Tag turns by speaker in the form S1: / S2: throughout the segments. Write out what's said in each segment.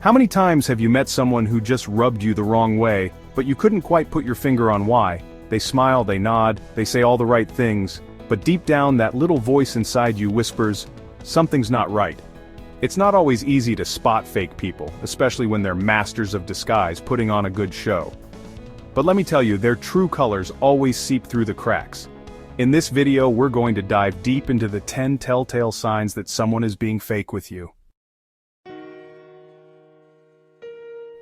S1: How many times have you met someone who just rubbed you the wrong way, but you couldn't quite put your finger on why? They smile, they nod, they say all the right things, but deep down that little voice inside you whispers, something's not right. It's not always easy to spot fake people, especially when they're masters of disguise putting on a good show. But let me tell you, their true colors always seep through the cracks. In this video, we're going to dive deep into the 10 telltale signs that someone is being fake with you.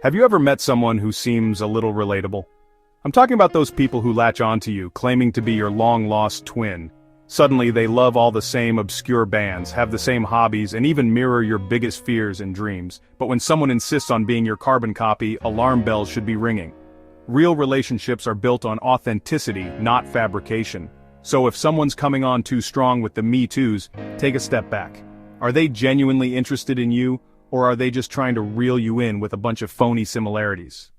S1: Have you ever met someone who seems a little relatable? I'm talking about those people who latch onto you, claiming to be your long-lost twin. Suddenly they love all the same obscure bands, have the same hobbies, and even mirror your biggest fears and dreams. But when someone insists on being your carbon copy, alarm bells should be ringing. Real relationships are built on authenticity, not fabrication. So if someone's coming on too strong with the Me Too's, take a step back. Are they genuinely interested in you, or are they just trying to reel you in with a bunch of phony similarities?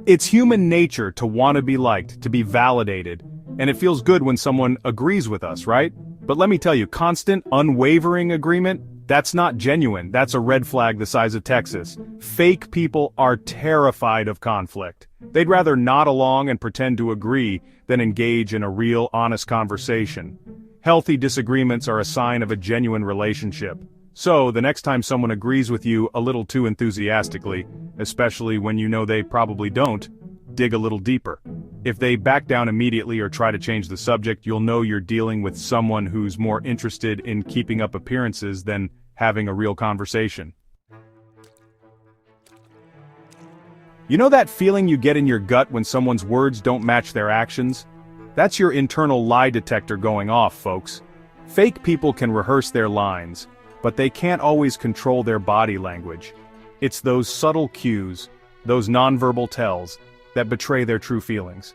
S1: It's human nature to want to be liked, to be validated, and it feels good when someone agrees with us, right? But let me tell you, constant, unwavering agreement, that's not genuine. That's a red flag the size of Texas. Fake people are terrified of conflict. They'd rather nod along and pretend to agree than engage in a real, honest conversation. Healthy disagreements are a sign of a genuine relationship. So, the next time someone agrees with you a little too enthusiastically, especially when you know they probably don't, dig a little deeper. If they back down immediately or try to change the subject, you'll know you're dealing with someone who's more interested in keeping up appearances than having a real conversation. You know that feeling you get in your gut when someone's words don't match their actions? That's your internal lie detector going off, folks. Fake people can rehearse their lines, but they can't always control their body language. It's those subtle cues, those nonverbal tells, that betray their true feelings.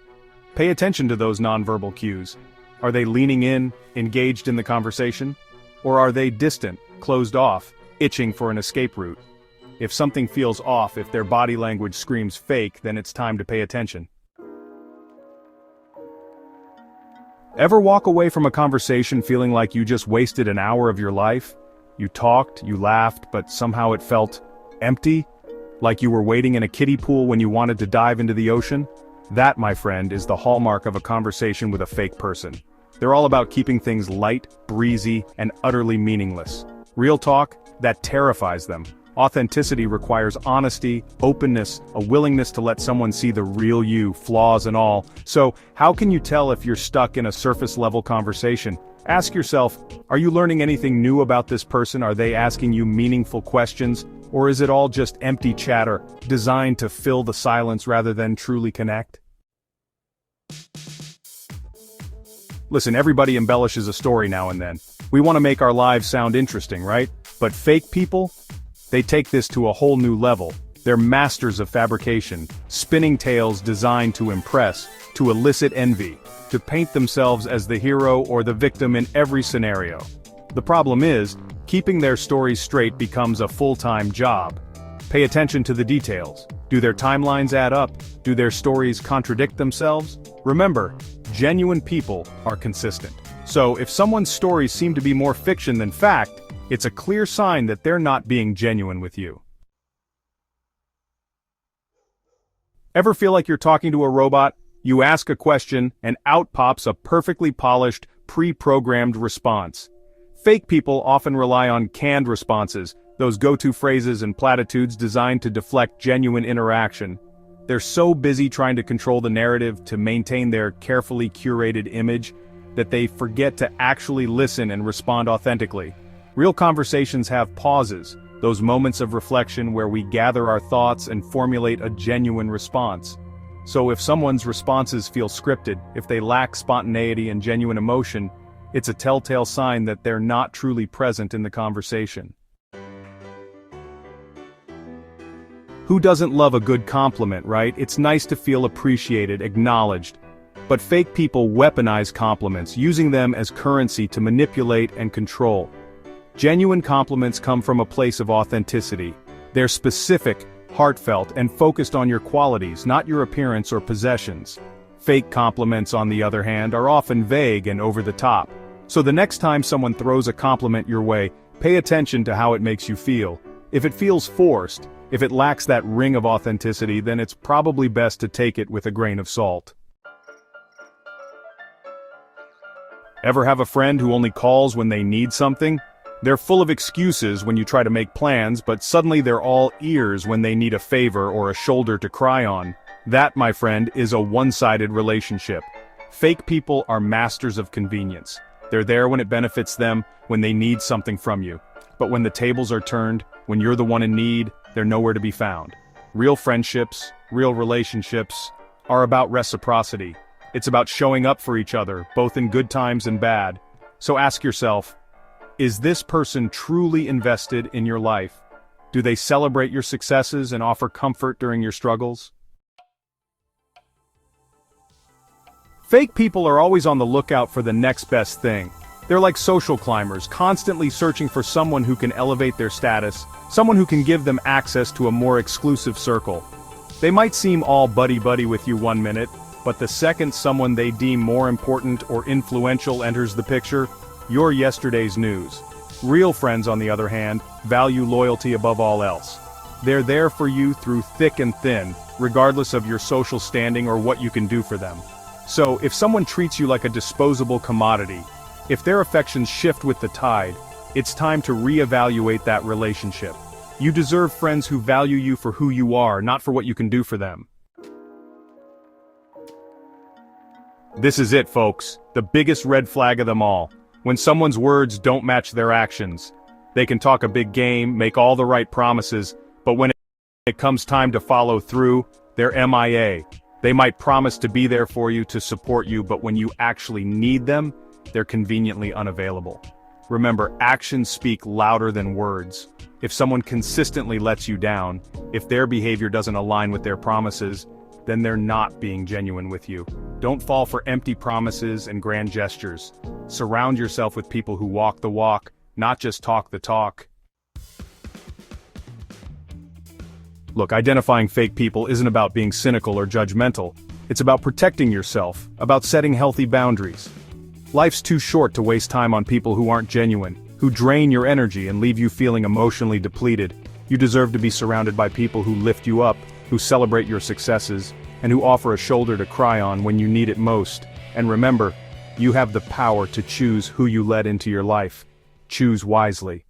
S1: Pay attention to those nonverbal cues. Are they leaning in, engaged in the conversation? Or are they distant, closed off, itching for an escape route? If something feels off, if their body language screams fake, then it's time to pay attention. Ever walk away from a conversation feeling like you just wasted an hour of your life? You talked, you laughed, but somehow it felt empty? Like you were waiting in a kiddie pool when you wanted to dive into the ocean? That, my friend, is the hallmark of a conversation with a fake person. They're all about keeping things light, breezy, and utterly meaningless. Real talk, that terrifies them. Authenticity requires honesty, openness, a willingness to let someone see the real you, flaws and all. So, how can you tell if you're stuck in a surface-level conversation? Ask yourself, are you learning anything new about this person? Are they asking you meaningful questions? Or is it all just empty chatter, designed to fill the silence rather than truly connect? Listen, everybody embellishes a story now and then. We want to make our lives sound interesting, right? But fake people? They take this to a whole new level. They're masters of fabrication, spinning tales designed to impress, to elicit envy, to paint themselves as the hero or the victim in every scenario. The problem is, keeping their stories straight becomes a full-time job. Pay attention to the details. Do their timelines add up? Do their stories contradict themselves? Remember, genuine people are consistent. So if someone's stories seem to be more fiction than fact, it's a clear sign that they're not being genuine with you. Ever feel like you're talking to a robot? You ask a question, and out pops a perfectly polished, pre-programmed response. Fake people often rely on canned responses, those go-to phrases and platitudes designed to deflect genuine interaction. They're so busy trying to control the narrative, to maintain their carefully curated image, that they forget to actually listen and respond authentically. Real conversations have pauses, those moments of reflection where we gather our thoughts and formulate a genuine response. So if someone's responses feel scripted, if they lack spontaneity and genuine emotion, it's a telltale sign that they're not truly present in the conversation. Who doesn't love a good compliment, right? It's nice to feel appreciated, acknowledged. But fake people weaponize compliments, using them as currency to manipulate and control. Genuine compliments come from a place of authenticity. They're specific, heartfelt, and focused on your qualities, not your appearance or possessions. Fake compliments, on the other hand, are often vague and over the top. So the next time someone throws a compliment your way, Pay attention to how it makes you feel. If it feels forced, if it lacks that ring of authenticity, then it's probably best to take it with a grain of salt. Ever have a friend who only calls when they need something? They're full of excuses when you try to make plans, but suddenly they're all ears when they need a favor or a shoulder to cry on. That, my friend, is a one-sided relationship. Fake people are masters of convenience. They're there when it benefits them, when they need something from you. But when the tables are turned, when you're the one in need, they're nowhere to be found. Real friendships, real relationships, are about reciprocity. It's about showing up for each other, both in good times and bad. So ask yourself, is this person truly invested in your life? Do they celebrate your successes and offer comfort during your struggles? Fake people are always on the lookout for the next best thing. They're like social climbers, constantly searching for someone who can elevate their status, someone who can give them access to a more exclusive circle. They might seem all buddy-buddy with you one minute, but the second someone they deem more important or influential enters the picture, you're yesterday's news. Real friends, on the other hand, value loyalty above all else. They're there for you through thick and thin, regardless of your social standing or what you can do for them. So, if someone treats you like a disposable commodity, if their affections shift with the tide, it's time to reevaluate that relationship. You deserve friends who value you for who you are, not for what you can do for them. This is it, folks, the biggest red flag of them all. When someone's words don't match their actions. They can talk a big game, make all the right promises, but when it comes time to follow through, they're MIA. They might promise to be there for you, to support you, but when you actually need them, they're conveniently unavailable. Remember, actions speak louder than words. If someone consistently lets you down, if their behavior doesn't align with their promises, then they're not being genuine with you. Don't fall for empty promises and grand gestures. Surround yourself with people who walk the walk, not just talk the talk. Look, identifying fake people isn't about being cynical or judgmental. It's about protecting yourself, about setting healthy boundaries. Life's too short to waste time on people who aren't genuine, who drain your energy and leave you feeling emotionally depleted. You deserve to be surrounded by people who lift you up, who celebrate your successes, and who offer a shoulder to cry on when you need it most. And remember, you have the power to choose who you let into your life. Choose wisely.